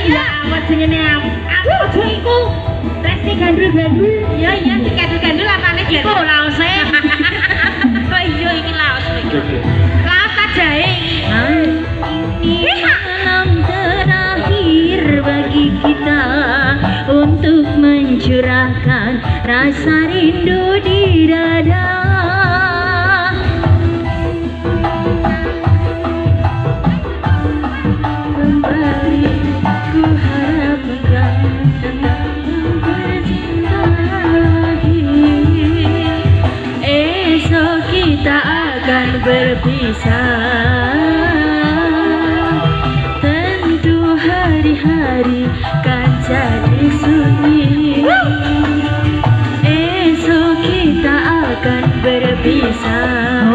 Ya amat jenenge aku aja iku. Resti gandul-gandul. Iya iya si gandul-gandul apane iku laose. Kok iya iki laos iki. Laos ta jahe iki. Ini malam terakhir bagi kita untuk mencurahkan rasa rindu di dada. Kembali ku harap engkau tetap bercinta lagi. Esok kita akan berpisah. Tentu hari-hari kan jadi sunyi. Esok kita akan berpisah.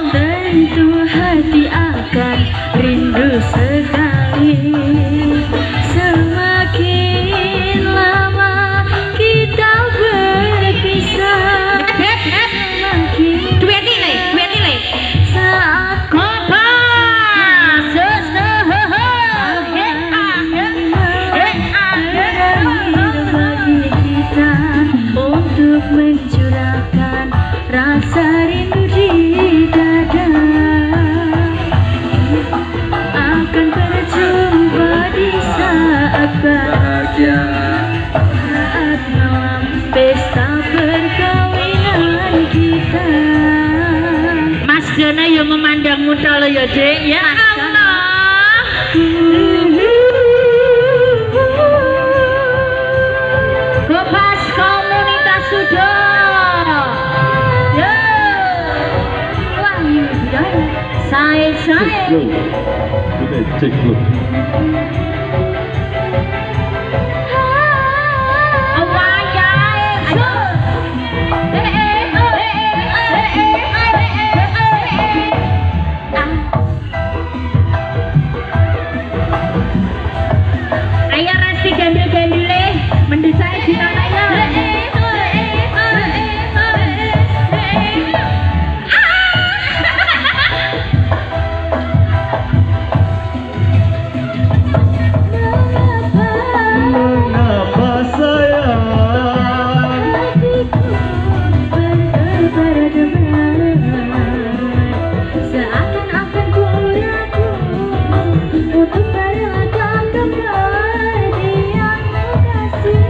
Tentu hati akan rindu sekali. Semakin lama kita berpisah, semakin duet nilai saat kita untuk mencurahkan rasa rindu di dada. Akan berjumpa di saat bahagia, saat malam pesta perkawinan kita. Mas Jono yang memandangmu tolo ya Dek. Ya Allah. Gopas komunitas sudah. Ya. Wahyu budaya. Saya. Cek dulu. Ayo Resti gandul-gandule mendesak di tangannya. Mengapa sayang seakan-akan ku ragu untuk merelakan kepergianmu kasih.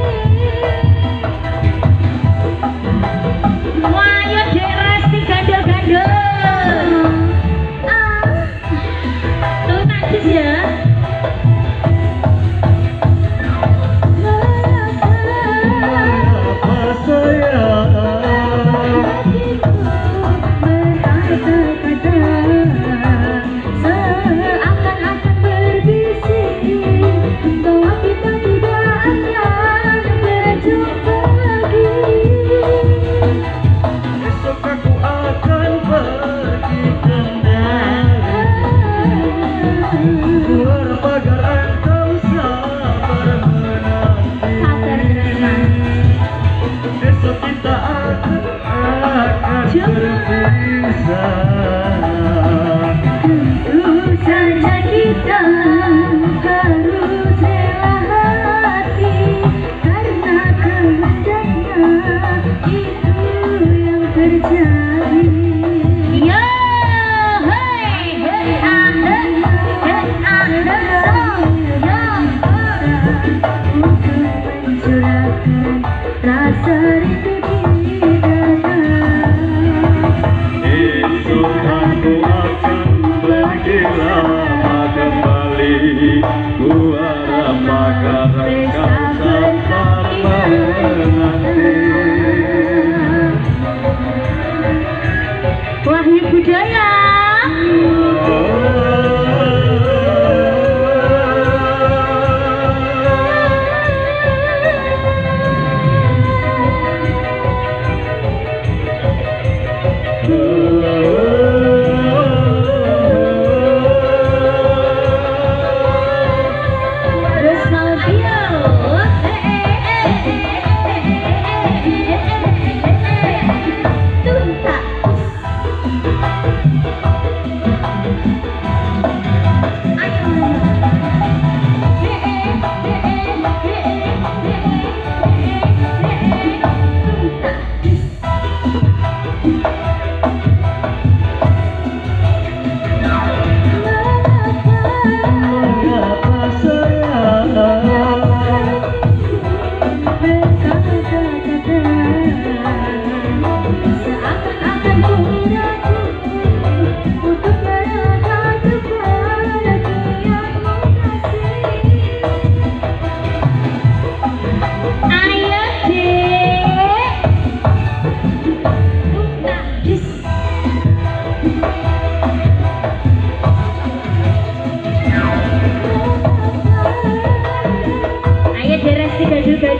Wah, ayo Dek Resti gandul-gandul. Tuh najis ya. esok aku akan pergi kembali. Keluar pagar engkau sabar menanti. Esok kita akan berpisah. Tentu saja kita harus rela hati karena kehendaknya itu yang terjadi. Ya, hei, untuk mencurahkan rasa rindu di dada. Esok aku akan pergi lama kembali. Ku harap pagar engkau sabar menanti. Wahyu budaya.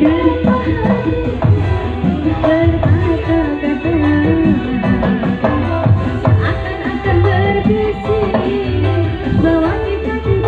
Aduh.